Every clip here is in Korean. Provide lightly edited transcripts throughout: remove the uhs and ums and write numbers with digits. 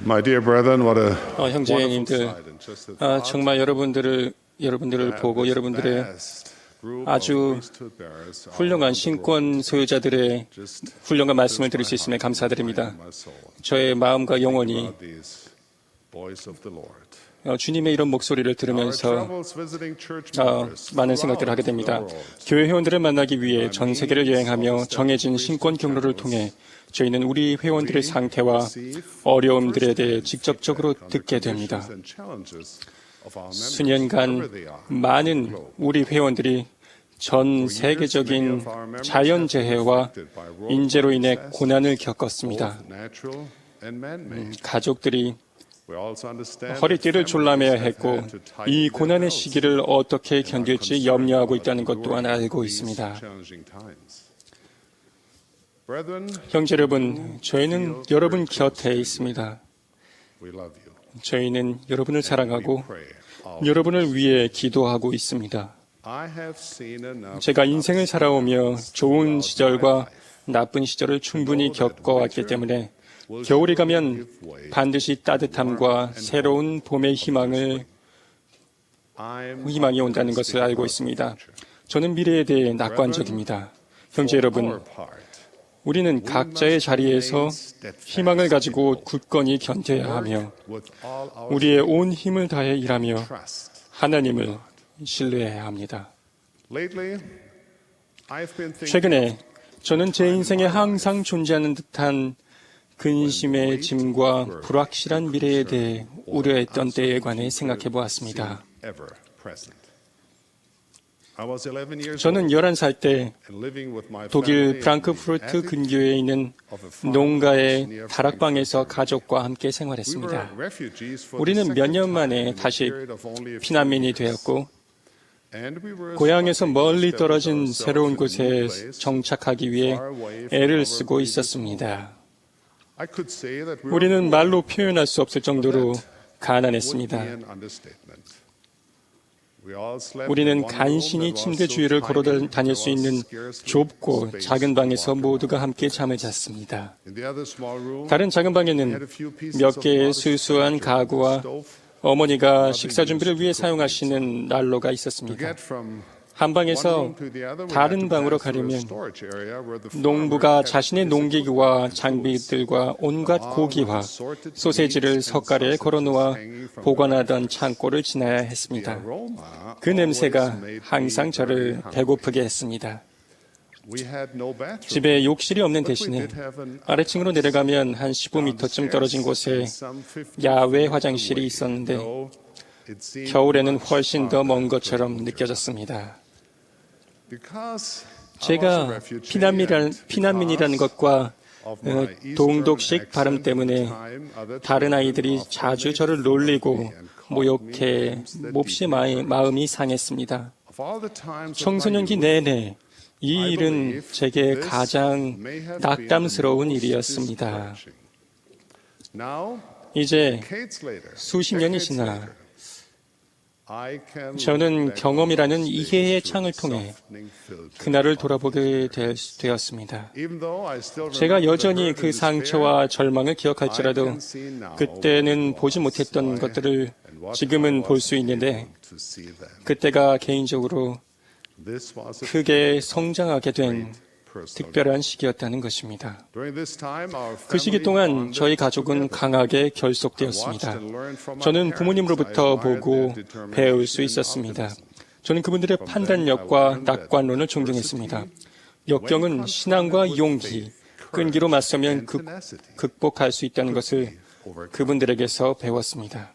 My dear brethren, what a 형제님들, 정말 여러분들을 보고 여러분들의 아주 훌륭한 신권 소유자들의 훌륭한 말씀을 들을 수 있음에 감사드립니다. 저의 마음과 영혼이 주님의 이런 목소리를 들으면서 많은 생각들을 하게 됩니다. 교회 회원들을 만나기 위해 전 세계를 여행하며 정해진 신권 경로를 통해 저희는 우리 회원들의 상태와 어려움들에 대해 직접적으로 듣게 됩니다. 수년간 많은 우리 회원들이 전 세계적인 자연재해와 인재로 인해 고난을 겪었습니다. 가족들이 허리띠를 졸라매야 했고 이 고난의 시기를 어떻게 견딜지 염려하고 있다는 것 또한 알고 있습니다. 형제 여러분, 저희는 여러분 곁에 있습니다. 저희는 여러분을 사랑하고 여러분을 위해 기도하고 있습니다. 제가 인생을 살아오며 좋은 시절과 나쁜 시절을 충분히 겪어왔기 때문에 겨울이 가면 반드시 따뜻함과 새로운 봄의 희망이 온다는 것을 알고 있습니다. 저는 미래에 대해 낙관적입니다. 형제 여러분, 우리는 각자의 자리에서 희망을 가지고 굳건히 견뎌야 하며 우리의 온 힘을 다해 일하며 하나님을 신뢰해야 합니다. 최근에 저는 제 인생에 항상 존재하는 듯한 근심의 짐과 불확실한 미래에 대해 우려했던 때에 관해 생각해 보았습니다. 저는 11살 때 독일 프랑크푸르트 근교에 있는 농가의 다락방에서 가족과 함께 생활했습니다. 우리는 몇 년 만에 다시 피난민이 되었고 고향에서 멀리 떨어진 새로운 곳에 정착하기 위해 애를 쓰고 있었습니다. 우리는 말로 표현할 수 없을 정도로 가난했습니다. 우리는 간신히 침대 주위를 걸어 다닐 수 있는 좁고 작은 방에서 모두가 함께 잠을 잤습니다. 다른 작은 방에는 몇 개의 수수한 가구와 어머니가 식사 준비를 위해 사용하시는 난로가 있었습니다. 한 방에서 다른 방으로 가려면 농부가 자신의 농기구와 장비들과 온갖 고기와 소세지를 석 가래에 걸어놓아 보관하던 창고를 지나야 했습니다. 그 냄새가 항상 저를 배고프게 했습니다. 집에 욕실이 없는 대신에 아래층으로 내려가면 한 15m쯤 떨어진 곳에 야외 화장실이 있었는데 겨울에는 훨씬 더 먼 것처럼 느껴졌습니다. 제가 피난민이라는 것과 동독식 발음 때문에 다른 아이들이 자주 저를 놀리고 모욕해 몹시 마음이 상했습니다. 청소년기 내내 이 일은 제게 가장 낙담스러운 일이었습니다. 이제 수십 년이 지나 저는 경험이라는 이해의 창을 통해 그날을 돌아보게 되었습니다. 제가 여전히 그 상처와 절망을 기억할지라도 그때는 보지 못했던 것들을 지금은 볼 수 있는데 그때가 개인적으로 크게 성장하게 된 특별한 시기였다는 것입니다. 그 시기 동안 저희 가족은 강하게 결속되었습니다. 저는 부모님으로부터 보고 배울 수 있었습니다. 저는 그분들의 판단력과 낙관론을 존경했습니다. 역경은 신앙과 용기, 끈기로 맞서면 극복할 수 있다는 것을 그분들에게서 배웠습니다.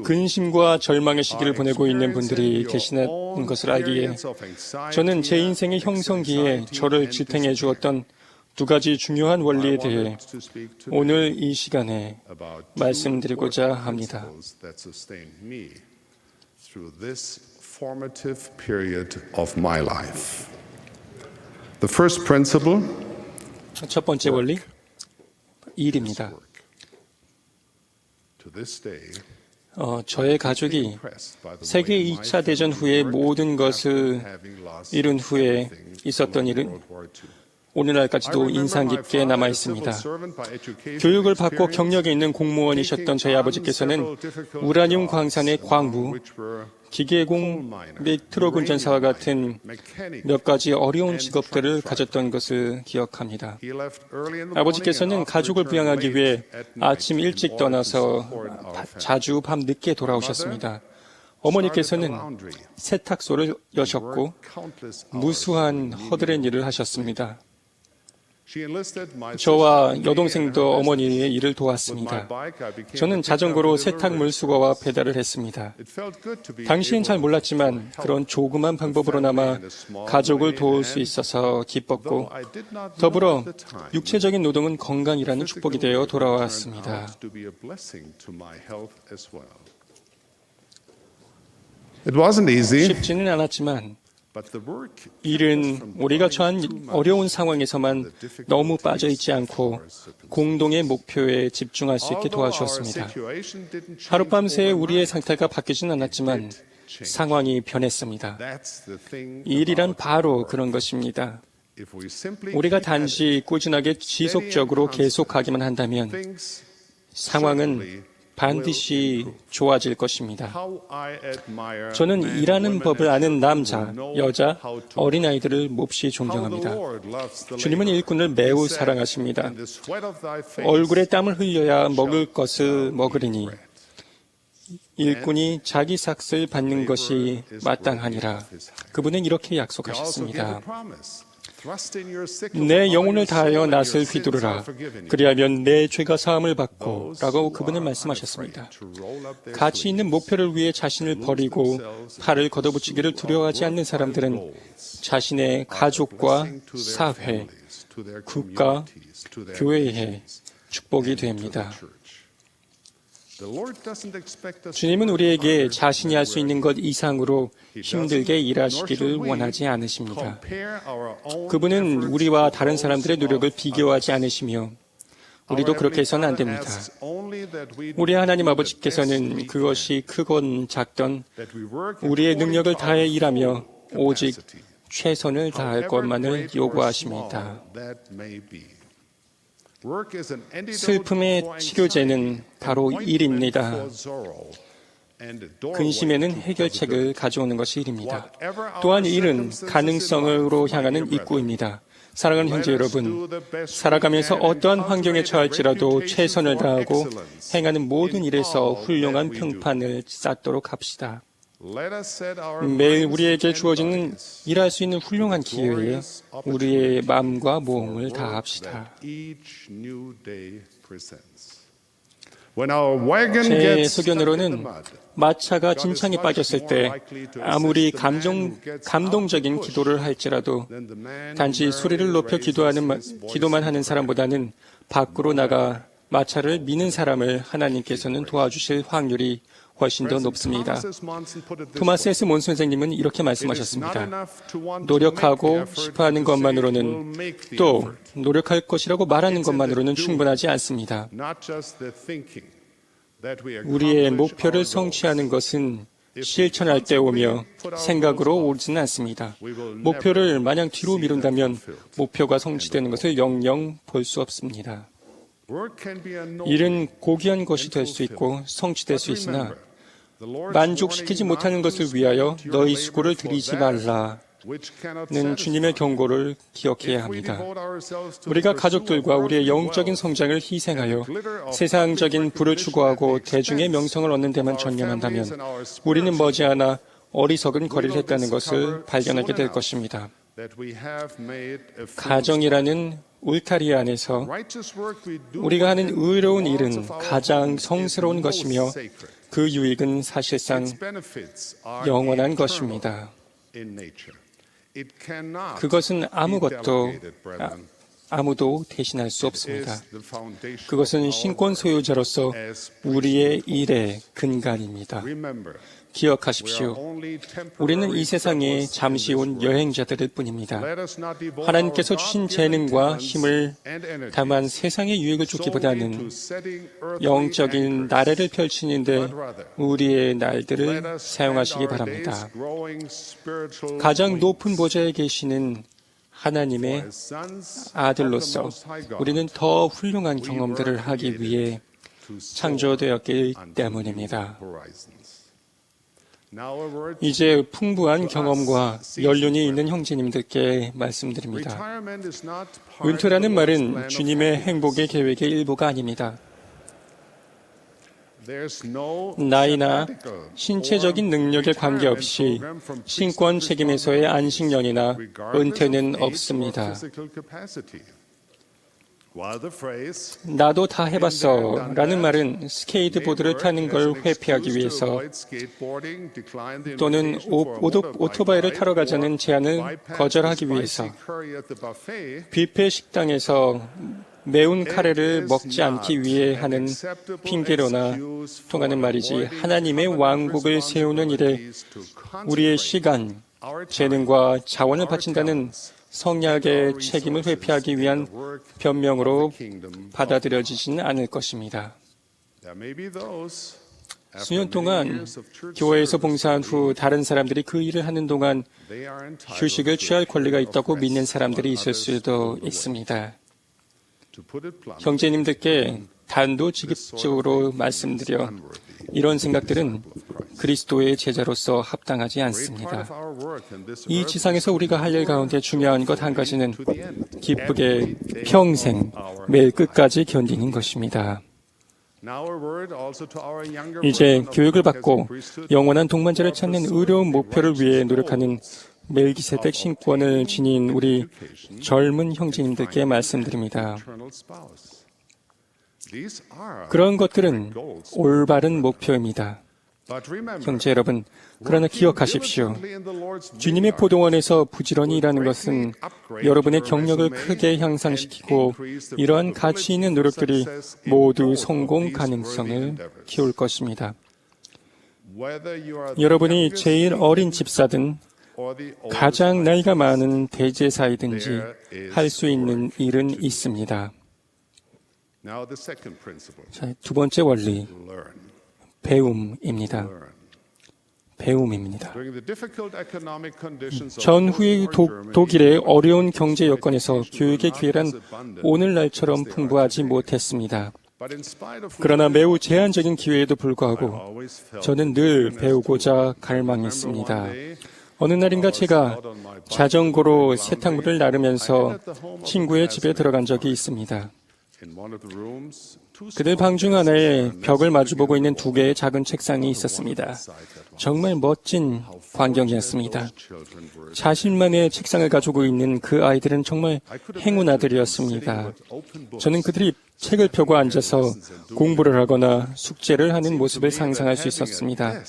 근심과 절망의 시기를 보내고 있는 분들이 계시는 것을 알기에 저는 제 인생의 형성기에 저를 지탱해 주었던 두 가지 중요한 원리에 대해 오늘 이 시간에 말씀드리고자 합니다. 첫 번째 원리, 일입니다. 저의 가족이 세계 2차 대전 후에 모든 것을 이룬 후에 있었던 일은 오늘날까지도 인상 깊게 남아 있습니다. 교육을 받고 경력이 있는 공무원이셨던 저희 아버지께서는 우라늄 광산의 광부, 기계공 및 트럭 운전사와 같은 몇 가지 어려운 직업들을 가졌던 것을 기억합니다. 아버지께서는 가족을 부양하기 위해 아침 일찍 떠나서 자주 밤 늦게 돌아오셨습니다. 어머니께서는 세탁소를 여셨고 무수한 허드렛 일을 하셨습니다. 저와 여동생도 어머니의 일을 도왔습니다. 저는 자전거로 세탁물 수거와 배달을 했습니다. 당시엔 잘 몰랐지만 그런 조그만 방법으로나마 가족을 도울 수 있어서 기뻤고 더불어 육체적인 노동은 건강이라는 축복이 되어 돌아왔습니다. 쉽지는 않았지만 일은 우리가 처한 어려운 상황에서만 너무 빠져있지 않고 공동의 목표에 집중할 수 있게 도와주었습니다. 하룻밤새 우리의 상태가 바뀌진 않았지만 상황이 변했습니다. 일이란 바로 그런 것입니다. 우리가 단지 꾸준하게 지속적으로 계속하기만 한다면 상황은 반드시 좋아질 것입니다. 저는 일하는 법을 아는 남자, 여자, 어린아이들을 몹시 존경합니다. 주님은 일꾼을 매우 사랑하십니다. 얼굴에 땀을 흘려야 먹을 것을 먹으리니 일꾼이 자기 삭슬 받는 것이 마땅하니라. 그분은 이렇게 약속하셨습니다. 내 영혼을 다하여 낫을 휘두르라. 그리하면 내 죄가 사함을 받고 라고 그분은 말씀하셨습니다. 가치 있는 목표를 위해 자신을 버리고 팔을 걷어붙이기를 두려워하지 않는 사람들은 자신의 가족과 사회, 국가, 교회에 축복이 됩니다. 주님은 우리에게 자신이 할 수 있는 것 이상으로 힘들게 일하시기를 원하지 않으십니다. 그분은 우리와 다른 사람들의 노력을 비교하지 않으시며 우리도 그렇게 해서는 안 됩니다. 우리 하나님 아버지께서는 그것이 크건 작던 우리의 능력을 다해 일하며 오직 최선을 다할 것만을 요구하십니다. 슬픔의 치료제는 바로 일입니다. 근심에는 해결책을 가져오는 것이 일입니다. 또한 일은 가능성으로 향하는 입구입니다. 사랑하는 형제 여러분, 살아가면서 어떠한 환경에 처할지라도 최선을 다하고 행하는 모든 일에서 훌륭한 평판을 쌓도록 합시다. 매일 우리에게 주어지는 일할 수 있는 훌륭한 기회에 우리의 마음과 몸을 다합시다. 제 소견으로는 마차가 진창에 빠졌을 때 아무리 감동적인 기도를 할지라도 단지 소리를 높여 기도만 하는 사람보다는 밖으로 나가 마차를 미는 사람을 하나님께서는 도와주실 확률이 훨씬 더 높습니다. 토마스 S. 몬 선생님은 이렇게 말씀하셨습니다. 노력하고 싶어하는 것만으로는 또 노력할 것이라고 말하는 것만으로는 충분하지 않습니다. 우리의 목표를 성취하는 것은 실천할 때 오며 생각으로 오지는 않습니다. 목표를 마냥 뒤로 미룬다면 목표가 성취되는 것을 영영 볼 수 없습니다. 일은 고귀한 것이 될 수 있고 성취될 수 있으나 만족시키지 못하는 것을 위하여 너희 수고를 들이지 말라는 주님의 경고를 기억해야 합니다. 우리가 가족들과 우리의 영적인 성장을 희생하여 세상적인 부를 추구하고 대중의 명성을 얻는 데만 전념한다면 우리는 머지않아 어리석은 거리를 했다는 것을 발견하게 될 것입니다. 가정이라는 울타리 안에서 우리가 하는 의로운 일은 가장 성스러운 것이며 그 유익은 사실상 영원한 것입니다. 그것은 아무도 대신할 수 없습니다. 그것은 신권 소유자로서 우리의 일의 근간입니다. 기억하십시오. 우리는 이 세상에 잠시 온 여행자들일 뿐입니다. 하나님께서 주신 재능과 힘을 다만 세상의 유익을 쫓기보다는 영적인 나래를 펼치는데 우리의 날들을 사용하시기 바랍니다. 가장 높은 보좌에 계시는 하나님의 아들로서 우리는 더 훌륭한 경험들을 하기 위해 창조되었기 때문입니다. 이제 풍부한 경험과 연륜이 있는 형제님들께 말씀드립니다. 은퇴라는 말은 주님의 행복의 계획의 일부가 아닙니다. 나이나 신체적인 능력에 관계없이 신권 책임에서의 안식년이나 은퇴는 없습니다. 나도 다 해봤어 라는 말은 스케이트보드를 타는 걸 회피하기 위해서 또는 오토바이를 타러 가자는 제안을 거절하기 위해서 뷔페 식당에서 매운 카레를 먹지 않기 위해 하는 핑계로나 통하는 말이지, 하나님의 왕국을 세우는 일에 우리의 시간, 재능과 자원을 바친다는 성약의 책임을 회피하기 위한 변명으로 받아들여지지는 않을 것입니다. 수년 동안 교회에서 봉사한 후 다른 사람들이 그 일을 하는 동안 휴식을 취할 권리가 있다고 믿는 사람들이 있을 수도 있습니다. 형제님들께 단도직입적으로 말씀드려 이런 생각들은 그리스도의 제자로서 합당하지 않습니다. 이 지상에서 우리가 할 일 가운데 중요한 것 한 가지는 기쁘게 평생 매일 끝까지 견디는 것입니다. 이제 교육을 받고 영원한 동반자를 찾는 의로운 목표를 위해 노력하는 멜기세덱 신권을 지닌 우리 젊은 형제님들께 말씀드립니다. 그런 것들은 올바른 목표입니다. 형제 여러분, 그러나 기억하십시오. 주님의 포도원에서 부지런히 일하는 것은 여러분의 경력을 크게 향상시키고 이러한 가치 있는 노력들이 모두 성공 가능성을 키울 것입니다. 여러분이 제일 어린 집사든 가장 나이가 많은 대제사이든지 할 수 있는 일은 있습니다. 자, 두 번째 원리, 배움입니다. 배움입니다. 전후의 독일의 어려운 경제 여건에서 교육의 기회란 오늘날처럼 풍부하지 못했습니다. 그러나 매우 제한적인 기회에도 불구하고 저는 늘 배우고자 갈망했습니다. 어느 날인가 제가 자전거로 세탁물을 나르면서 친구의 집에 들어간 적이 있습니다. 그들 방 중 하나에 벽을 마주보고 있는 두 개의 작은 책상이 있었습니다. 정말 멋진 광경이었습니다. 자신만의 책상을 가지고 있는 그 아이들은 정말 행운 아들이었습니다. 저는 그들이 책을 펴고 앉아서 공부를 하거나 숙제를 하는 모습을 상상할 수 있었습니다.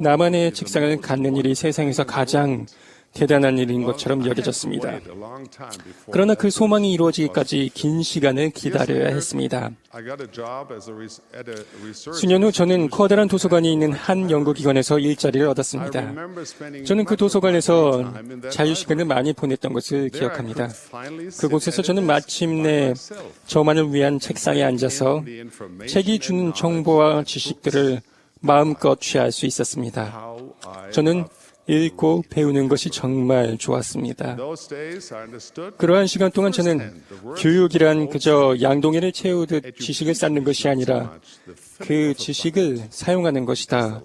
나만의 책상을 갖는 일이 세상에서 가장 대단한 일인 것처럼 여겨졌습니다. 그러나 그 소망이 이루어지기까지 긴 시간을 기다려야 했습니다. 수년 후 저는 커다란 도서관이 있는 한 연구기관에서 일자리를 얻었습니다. 저는 그 도서관에서 자유시간을 많이 보냈던 것을 기억합니다. 그곳에서 저는 마침내 저만을 위한 책상에 앉아서 책이 주는 정보와 지식들을 마음껏 취할 수 있었습니다. 저는 읽고 배우는 것이 정말 좋았습니다. 그러한 시간 동안 저는 교육이란 그저 양동이를 채우듯 지식을 쌓는 것이 아니라 그 지식을 사용하는 것이다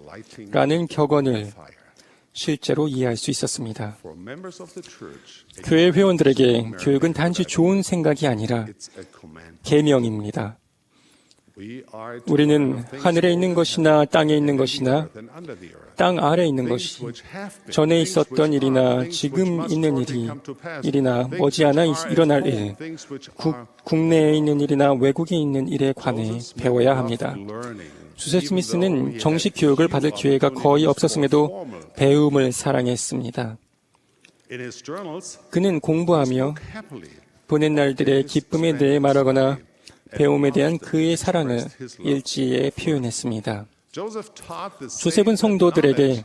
라는 격언을 실제로 이해할 수 있었습니다. 교회 회원들에게 교육은 단지 좋은 생각이 아니라 계명입니다. 우리는 하늘에 있는 것이나 땅에 있는 것이나 땅 아래에 있는 것이 전에 있었던 일이나 지금 있는 일이나 머지않아 일어날 일, 국내에 있는 일이나 외국에 있는 일에 관해 배워야 합니다. 조셉 스미스는 정식 교육을 받을 기회가 거의 없었음에도 배움을 사랑했습니다. 그는 공부하며 보낸 날들의 기쁨에 대해 말하거나 배움에 대한 그의 사랑을 일지에 표현했습니다. 조셉은 성도들에게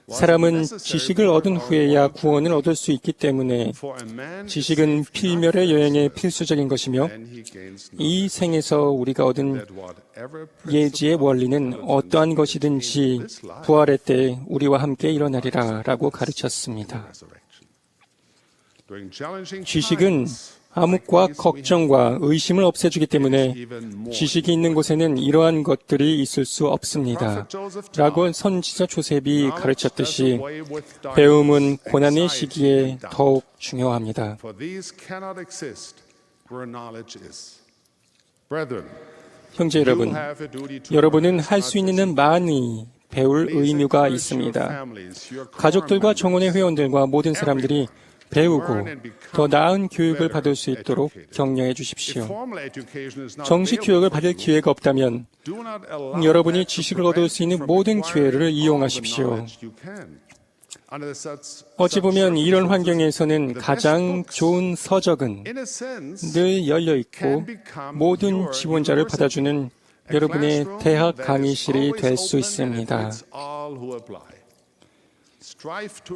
사람은 지식을 얻은 후에야 구원을 얻을 수 있기 때문에 지식은 필멸의 여행에 필수적인 것이며 이 생에서 우리가 얻은 예지의 원리는 어떠한 것이든지 부활의 때 우리와 함께 일어나리라 라고 가르쳤습니다. 지식은 암흑과 걱정과 의심을 없애주기 때문에 지식이 있는 곳에는 이러한 것들이 있을 수 없습니다. 라고 선지자 조셉이 가르쳤듯이 배움은 고난의 시기에 더욱 중요합니다. 형제 여러분, 여러분은 할 수 있는 한 많이 배울 의무가 있습니다. 가족들과 정원의 회원들과 모든 사람들이 배우고 더 나은 교육을 받을 수 있도록 격려해 주십시오. 정식 교육을 받을 기회가 없다면 여러분이 지식을 얻을 수 있는 모든 기회를 이용하십시오. 어찌 보면 이런 환경에서는 가장 좋은 서적은 늘 열려 있고 모든 지원자를 받아주는 여러분의 대학 강의실이 될 수 있습니다.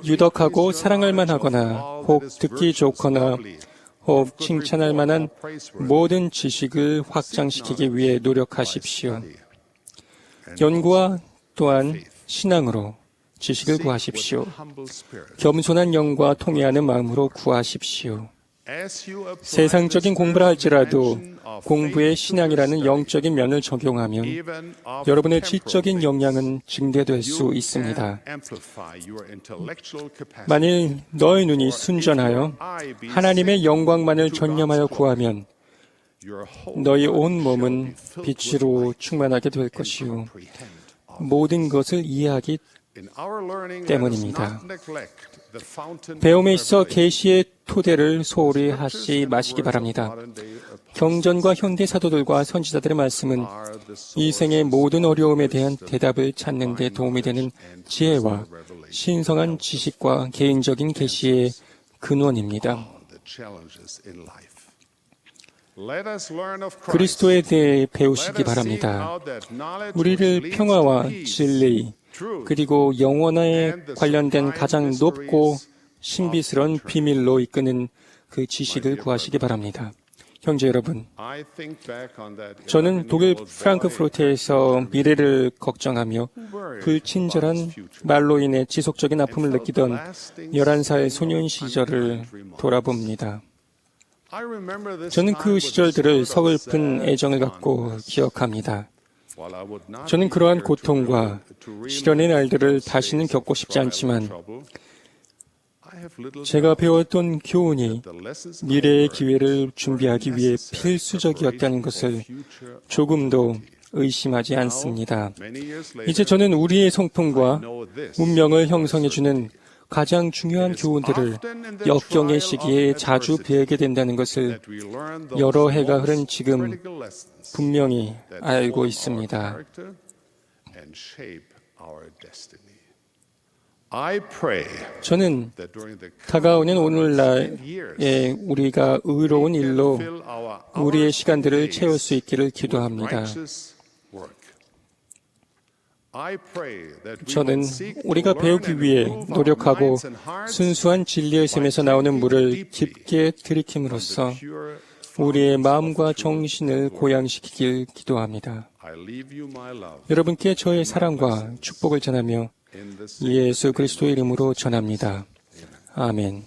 유덕하고 사랑할 만하거나 혹 듣기 좋거나 혹 칭찬할 만한 모든 지식을 확장시키기 위해 노력하십시오. 연구와 또한 신앙으로 지식을 구하십시오. 겸손한 영과 통회하는 마음으로 구하십시오. 세상적인 공부를 할지라도 공부에 신앙이라는 영적인 면을 적용하면 여러분의 지적인 역량은 증대될 수 있습니다. 만일 너의 눈이 순전하여 하나님의 영광만을 전념하여 구하면 너희 온 몸은 빛으로 충만하게 될 것이요 모든 것을 이해하기 때문입니다. 배움에 있어 계시의 토대를 소홀히 하지 마시기 바랍니다. 경전과 현대 사도들과 선지자들의 말씀은 이 생의 모든 어려움에 대한 대답을 찾는 데 도움이 되는 지혜와 신성한 지식과 개인적인 계시의 근원입니다. 그리스도에 대해 배우시기 바랍니다. 우리를 평화와 진리, 그리고 영원에 관련된 가장 높고 신비스러운 비밀로 이끄는 그 지식을 구하시기 바랍니다. 형제 여러분, 저는 독일 프랑크푸르트에서 미래를 걱정하며 불친절한 말로 인해 지속적인 아픔을 느끼던 11살 소년 시절을 돌아봅니다. 저는 그 시절들을 서글픈 애정을 갖고 기억합니다. 저는 그러한 고통과 시련의 날들을 다시는 겪고 싶지 않지만 제가 배웠던 교훈이 미래의 기회를 준비하기 위해 필수적이었다는 것을 조금도 의심하지 않습니다. 이제 저는 우리의 성품과 운명을 형성해주는 가장 중요한 교훈들을 역경의 시기에 자주 배우게 된다는 것을 여러 해가 흐른 지금 분명히 알고 있습니다. 저는 다가오는 오늘날에 우리가 의로운 일로 우리의 시간들을 채울 수 있기를 기도합니다. 저는 우리가 배우기 위해 노력하고 순수한 진리의 샘에서 나오는 물을 깊게 들이킴으로써 우리의 마음과 정신을 고양시키길 기도합니다. 여러분께 저의 사랑과 축복을 전하며 예수 그리스도의 이름으로 전합니다. 아멘.